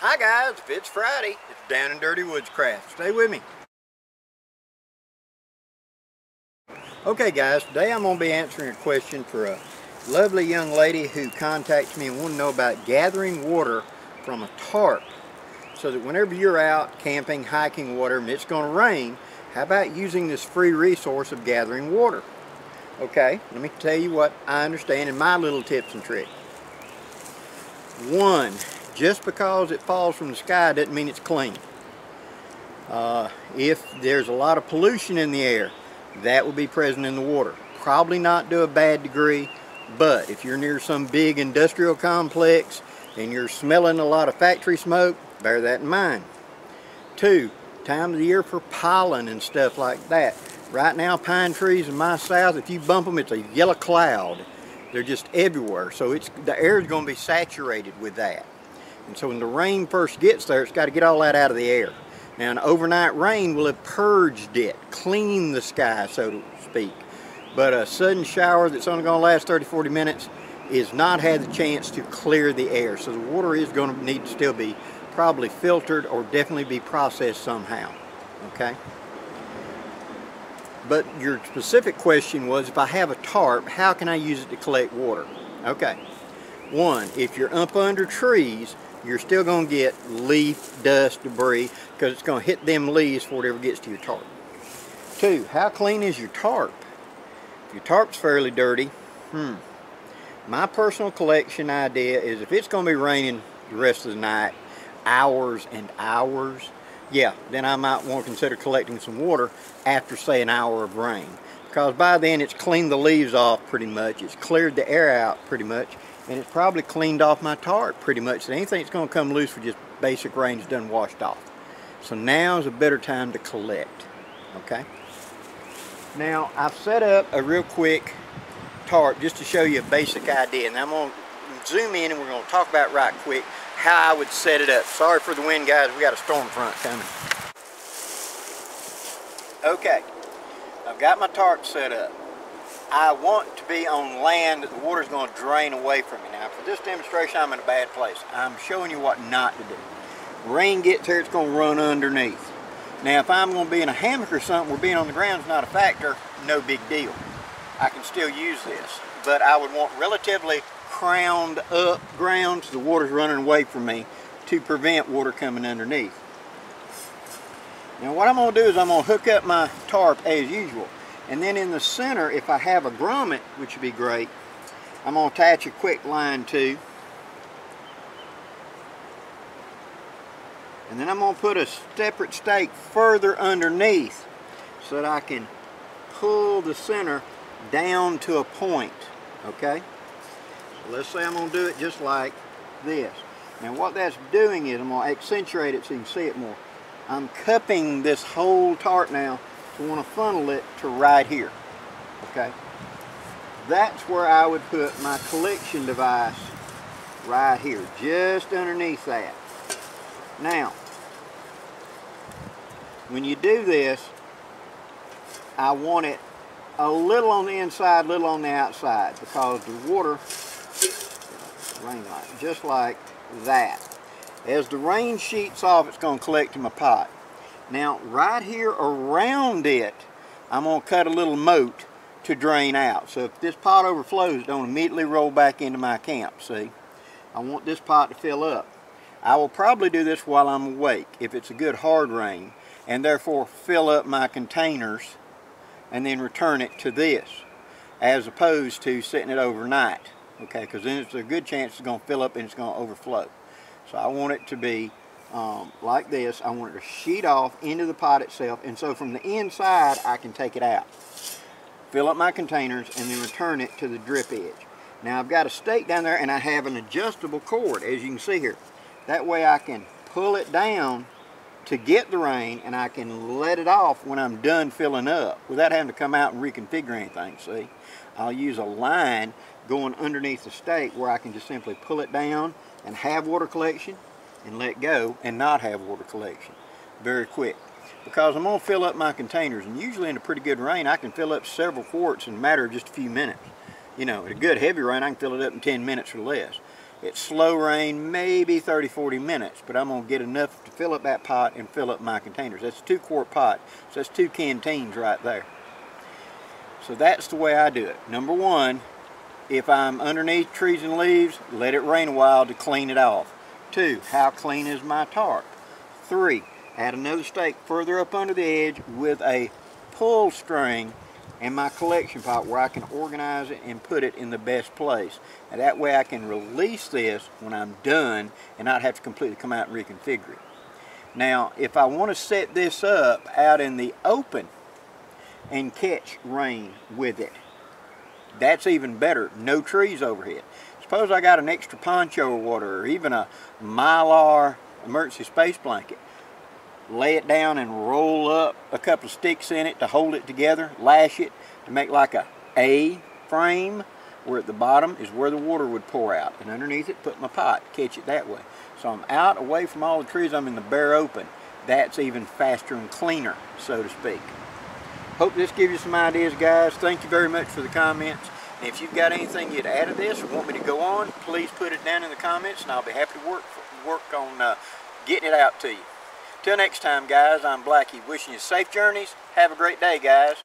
Hi guys, if it's Friday, it's Down and Dirty Woodscraft. Stay with me. Okay guys, today I'm going to be answering a question for a lovely young lady who contacted me and wanted to know about gathering water from a tarp. So that whenever you're out camping, hiking, water, and it's going to rain, how about using this free resource of gathering water? Okay, let me tell you what I understand in my little tips and tricks. One, just because it falls from the sky doesn't mean it's clean. If there's a lot of pollution in the air, that will be present in the water. Probably not to a bad degree, but if you're near some big industrial complex and you're smelling a lot of factory smoke, bear that in mind. Two, time of the year for pollen and stuff like that. Right now, pine trees in my south, if you bump them, it's a yellow cloud. They're just everywhere, so the air is going to be saturated with that. And so when the rain first gets there, it's got to get all that out of the air. Now an overnight rain will have purged it, cleaned the sky, so to speak. But a sudden shower that's only going to last 30-40 minutes is not had the chance to clear the air. So the water is going to need to still be probably filtered or definitely be processed somehow. Okay? But your specific question was, if I have a tarp, how can I use it to collect water? Okay. One, if you're up under trees, you're still going to get leaf, dust, debris, because it's going to hit them leaves before it ever gets to your tarp. Two, how clean is your tarp? If your tarp's fairly dirty, my personal collection idea is if it's going to be raining the rest of the night, hours and hours, yeah, then I might want to consider collecting some water after, say, an hour of rain. Because by then it's cleaned the leaves off pretty much, it's cleared the air out pretty much, and it's probably cleaned off my tarp pretty much. So anything that's going to come loose for just basic rain is done washed off. So now is a better time to collect. Okay? Now I've set up a real quick tarp just to show you a basic idea. And I'm going to zoom in and we're going to talk about right quick how I would set it up. Sorry for the wind, guys. We got a storm front coming. Okay. I've got my tarp set up. I want to be on land that the water is going to drain away from me. Now for this demonstration I'm in a bad place. I'm showing you what not to do. Rain gets here, it's going to run underneath. Now if I'm going to be in a hammock or something where being on the ground is not a factor, no big deal. I can still use this. But I would want relatively crowned up ground so the water's running away from me to prevent water coming underneath. Now what I'm going to do is I'm going to hook up my tarp as usual. And then in the center, if I have a grommet, which would be great, I'm going to attach a quick line to. And then I'm going to put a separate stake further underneath so that I can pull the center down to a point. Okay? So let's say I'm going to do it just like this. Now what that's doing is I'm going to accentuate it so you can see it more. I'm cupping this whole tarp now to want to funnel it to right here. Okay, that's where I would put my collection device, right here, just underneath that. Now when you do this, I want it a little on the inside, a little on the outside, because the water, rain light, just like that. As the rain sheets off, it's going to collect in my pot. Now right here around it, I'm going to cut a little moat to drain out. So if this pot overflows, don't immediately roll back into my camp, see? I want this pot to fill up. I will probably do this while I'm awake if it's a good hard rain, and therefore fill up my containers and then return it to this, as opposed to sitting it overnight. Okay, because then it's a good chance it's going to fill up and it's going to overflow. So I want it to be like this. I want it to sheet off into the pot itself, and so from the inside I can take it out, fill up my containers, and then return it to the drip edge. Now I've got a stake down there and I have an adjustable cord, as you can see here. That way I can pull it down to get the rain, and I can let it off when I'm done filling up without having to come out and reconfigure anything. See, I'll use a line going underneath the stake where I can just simply pull it down and have water collection, and let go and not have water collection very quick, because I'm going to fill up my containers, and usually in a pretty good rain I can fill up several quarts in a matter of just a few minutes. You know, at a good heavy rain I can fill it up in 10 minutes or less. At slow rain, maybe 30-40 minutes, but I'm going to get enough to fill up that pot and fill up my containers. That's a 2-quart pot, so that's 2 canteens right there. So that's the way I do it. Number one, if I'm underneath trees and leaves, let it rain a while to clean it off. 2, how clean is my tarp? 3, add another stake further up under the edge with a pull string and my collection pot where I can organize it and put it in the best place. And that way I can release this when I'm done and not have to completely come out and reconfigure it. Now, if I want to set this up out in the open and catch rain with it, that's even better. No trees overhead. Suppose I got an extra poncho or water, or even a Mylar emergency space blanket. Lay it down and roll up a couple of sticks in it to hold it together, lash it to make like a A-frame, where at the bottom is where the water would pour out, and underneath it put my pot, catch it that way. So I'm out away from all the trees, I'm in the bare open. That's even faster and cleaner, so to speak. Hope this gives you some ideas, guys. Thank you very much for the comments. And if you've got anything you'd add to this or want me to go on, please put it down in the comments and I'll be happy to work on getting it out to you. Till next time, guys, I'm Blackie, wishing you safe journeys. Have a great day, guys.